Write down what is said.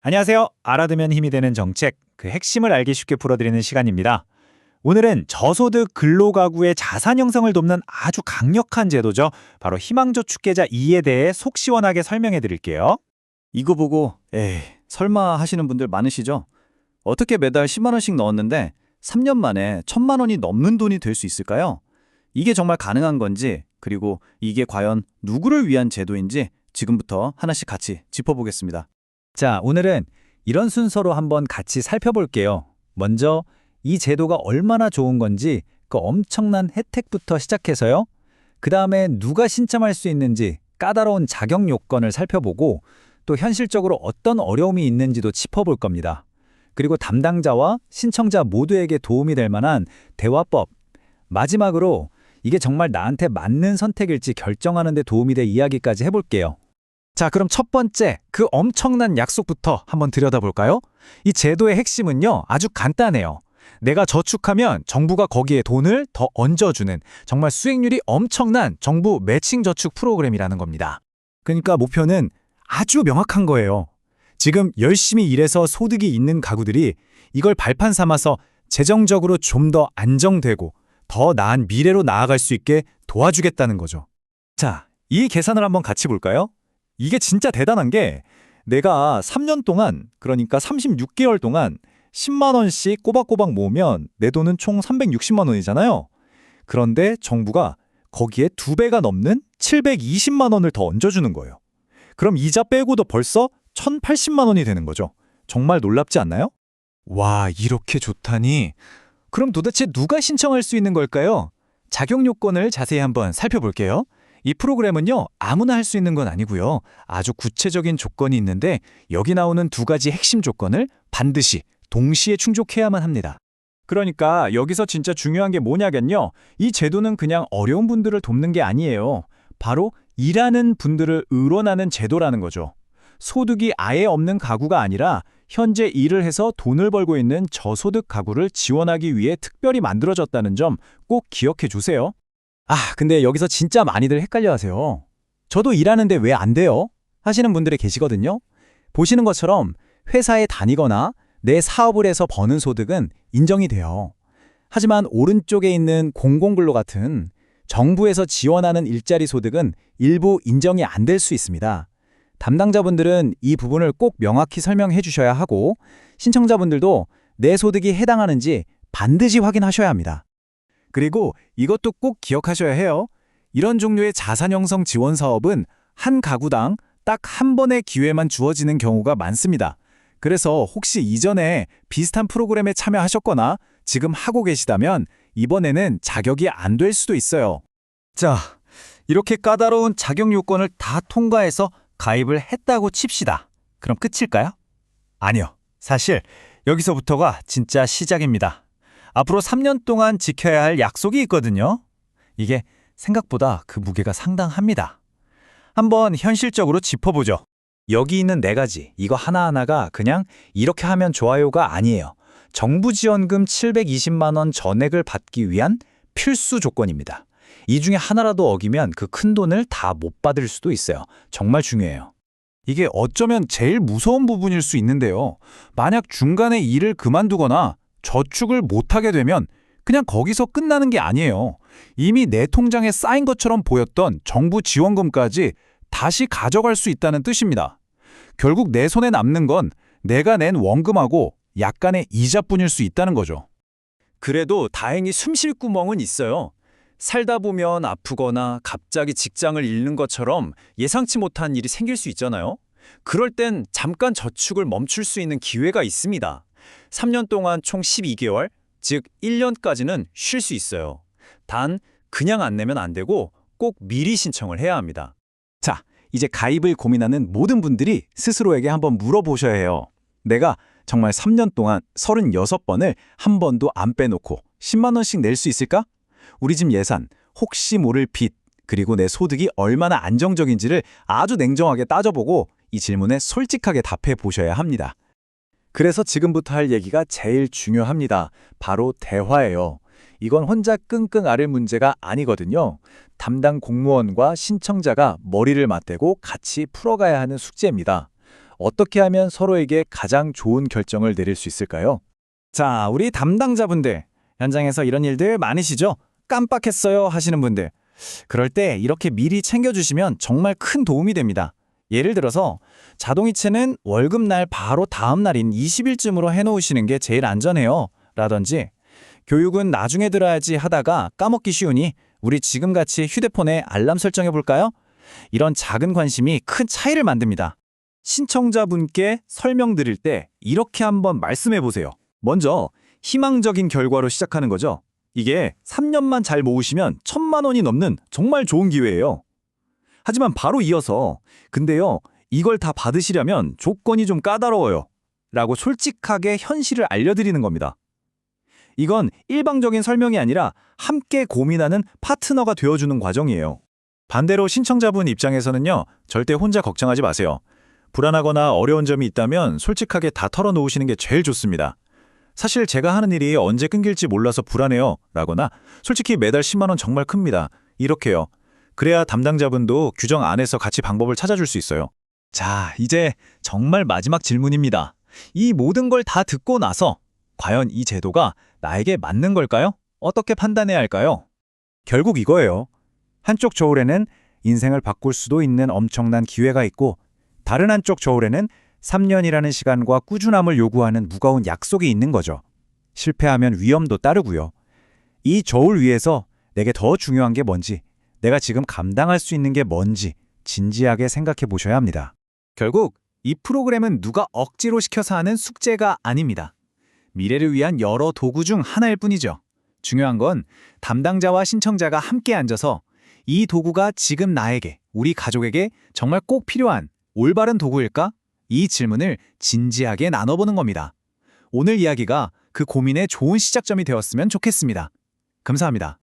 안녕하세요. 알아두면 힘이 되는 정책, 그 핵심을 알기 쉽게 풀어드리는 시간입니다. 오늘은 저소득 근로가구의 자산 형성을 돕는 아주 강력한 제도죠. 바로 희망저축계좌 2에 대해 속 시원하게 설명해 드릴게요. 이거 보고 에이 설마 하시는 분들 많으시죠? 어떻게 매달 10만 원씩 넣었는데 3년 만에 1,000만 원이 넘는 돈이 될 수 있을까요? 이게 정말 가능한 건지, 그리고 이게 과연 누구를 위한 제도인지 지금부터 하나씩 같이 짚어보겠습니다. 자, 오늘은 이런 순서로 한번 같이 살펴볼게요. 먼저 이 제도가 얼마나 좋은 건지 그 엄청난 혜택부터 시작해서요. 그 다음에 누가 신청할 수 있는지 까다로운 자격 요건을 살펴보고 또 현실적으로 어떤 어려움이 있는지도 짚어볼 겁니다. 그리고 담당자와 신청자 모두에게 도움이 될 만한 대화법. 마지막으로 이게 정말 나한테 맞는 선택일지 결정하는 데 도움이 될 이야기까지 해볼게요. 자, 그럼 첫 번째, 그 엄청난 약속부터 한번 들여다볼까요? 이 제도의 핵심은요, 아주 간단해요. 내가 저축하면 정부가 거기에 돈을 더 얹어주는 정말 수익률이 엄청난 정부 매칭 저축 프로그램이라는 겁니다. 그러니까 목표는 아주 명확한 거예요. 지금 열심히 일해서 소득이 있는 가구들이 이걸 발판 삼아서 재정적으로 좀 더 안정되고 더 나은 미래로 나아갈 수 있게 도와주겠다는 거죠. 자, 이 계산을 한번 같이 볼까요? 이게 진짜 대단한 게 내가 3년 동안, 그러니까 36개월 동안 10만 원씩 꼬박꼬박 모으면 내 돈은 총 360만 원이잖아요. 그런데 정부가 거기에 2배가 넘는 720만 원을 더 얹어주는 거예요. 그럼 이자 빼고도 벌써 1,080만 원이 되는 거죠. 정말 놀랍지 않나요? 와, 이렇게 좋다니. 그럼 도대체 누가 신청할 수 있는 걸까요? 자격 요건을 자세히 한번 살펴볼게요. 이 프로그램은요, 아무나 할 수 있는 건 아니고요. 아주 구체적인 조건이 있는데 여기 나오는 2가지 핵심 조건을 반드시 동시에 충족해야만 합니다. 그러니까 여기서 진짜 중요한 게 뭐냐면요. 이 제도는 그냥 어려운 분들을 돕는 게 아니에요. 바로 일하는 분들을 의존하는 제도라는 거죠. 소득이 아예 없는 가구가 아니라 현재 일을 해서 돈을 벌고 있는 저소득 가구를 지원하기 위해 특별히 만들어졌다는 점 꼭 기억해 주세요. 아, 근데 여기서 진짜 많이들 헷갈려 하세요. 저도 일하는데 왜 안 돼요? 하시는 분들이 계시거든요. 보시는 것처럼 회사에 다니거나 내 사업을 해서 버는 소득은 인정이 돼요. 하지만 오른쪽에 있는 공공근로 같은 정부에서 지원하는 일자리 소득은 일부 인정이 안 될 수 있습니다. 담당자분들은 이 부분을 꼭 명확히 설명해 주셔야 하고 신청자분들도 내 소득이 해당하는지 반드시 확인하셔야 합니다. 그리고 이것도 꼭 기억하셔야 해요. 이런 종류의 자산 형성 지원 사업은 한 가구당 딱 한 번의 기회만 주어지는 경우가 많습니다. 그래서 혹시 이전에 비슷한 프로그램에 참여하셨거나 지금 하고 계시다면 이번에는 자격이 안 될 수도 있어요. 자, 이렇게 까다로운 자격 요건을 다 통과해서 가입을 했다고 칩시다. 그럼 끝일까요? 아니요. 사실 여기서부터가 진짜 시작입니다. 앞으로 3년 동안 지켜야 할 약속이 있거든요. 이게 생각보다 그 무게가 상당합니다. 한번 현실적으로 짚어보죠. 여기 있는 4가지, 이거 하나하나가 그냥 이렇게 하면 좋아요가 아니에요. 정부 지원금 720만 원 전액을 받기 위한 필수 조건입니다. 이 중에 하나라도 어기면 그 큰 돈을 다 못 받을 수도 있어요. 정말 중요해요. 이게 어쩌면 제일 무서운 부분일 수 있는데요. 만약 중간에 일을 그만두거나 저축을 못하게 되면 그냥 거기서 끝나는 게 아니에요. 이미 내 통장에 쌓인 것처럼 보였던 정부 지원금까지 다시 가져갈 수 있다는 뜻입니다. 결국 내 손에 남는 건 내가 낸 원금하고 약간의 이자뿐일 수 있다는 거죠. 그래도 다행히 숨 쉴 구멍은 있어요. 살다 보면 아프거나 갑자기 직장을 잃는 것처럼 예상치 못한 일이 생길 수 있잖아요. 그럴 땐 잠깐 저축을 멈출 수 있는 기회가 있습니다. 3년 동안 총 12개월, 즉 1년까지는 쉴 수 있어요. 단 그냥 안 내면 안 되고 꼭 미리 신청을 해야 합니다. 자, 이제 가입을 고민하는 모든 분들이 스스로에게 한번 물어보셔야 해요. 내가 정말 3년 동안 36번을 한 번도 안 빼놓고 10만 원씩 낼 수 있을까? 우리 집 예산, 혹시 모를 빚, 그리고 내 소득이 얼마나 안정적인지를 아주 냉정하게 따져보고 이 질문에 솔직하게 답해 보셔야 합니다. 그래서 지금부터 할 얘기가 제일 중요합니다. 바로 대화예요. 이건 혼자 끙끙 앓을 문제가 아니거든요. 담당 공무원과 신청자가 머리를 맞대고 같이 풀어가야 하는 숙제입니다. 어떻게 하면 서로에게 가장 좋은 결정을 내릴 수 있을까요? 자, 우리 담당자분들, 현장에서 이런 일들 많으시죠? 깜빡했어요 하시는 분들. 그럴 때 이렇게 미리 챙겨주시면 정말 큰 도움이 됩니다. 예를 들어서 자동이체는 월급날 바로 다음 날인 20일쯤으로 해놓으시는 게 제일 안전해요. 라든지 교육은 나중에 들어야지 하다가 까먹기 쉬우니 우리 지금같이 휴대폰에 알람 설정해 볼까요? 이런 작은 관심이 큰 차이를 만듭니다. 신청자분께 설명드릴 때 이렇게 한번 말씀해 보세요. 먼저 희망적인 결과로 시작하는 거죠. 이게 3년만 잘 모으시면 1,000만 원이 넘는 정말 좋은 기회예요. 하지만 바로 이어서 근데요, 이걸 다 받으시려면 조건이 좀 까다로워요. 라고 솔직하게 현실을 알려드리는 겁니다. 이건 일방적인 설명이 아니라 함께 고민하는 파트너가 되어주는 과정이에요. 반대로 신청자분 입장에서는요, 절대 혼자 걱정하지 마세요. 불안하거나 어려운 점이 있다면 솔직하게 다 털어놓으시는 게 제일 좋습니다. 사실 제가 하는 일이 언제 끊길지 몰라서 불안해요. 라거나 솔직히 매달 10만 원 정말 큽니다. 이렇게요. 그래야 담당자분도 규정 안에서 같이 방법을 찾아줄 수 있어요. 자, 이제 정말 마지막 질문입니다. 이 모든 걸 다 듣고 나서 과연 이 제도가 나에게 맞는 걸까요? 어떻게 판단해야 할까요? 결국 이거예요. 한쪽 저울에는 인생을 바꿀 수도 있는 엄청난 기회가 있고 다른 한쪽 저울에는 3년이라는 시간과 꾸준함을 요구하는 무거운 약속이 있는 거죠. 실패하면 위험도 따르고요. 이 저울 위에서 내게 더 중요한 게 뭔지, 내가 지금 감당할 수 있는 게 뭔지 진지하게 생각해 보셔야 합니다. 결국 이 프로그램은 누가 억지로 시켜서 하는 숙제가 아닙니다. 미래를 위한 여러 도구 중 하나일 뿐이죠. 중요한 건 담당자와 신청자가 함께 앉아서 이 도구가 지금 나에게, 우리 가족에게 정말 꼭 필요한 올바른 도구일까? 이 질문을 진지하게 나눠보는 겁니다. 오늘 이야기가 그 고민의 좋은 시작점이 되었으면 좋겠습니다. 감사합니다.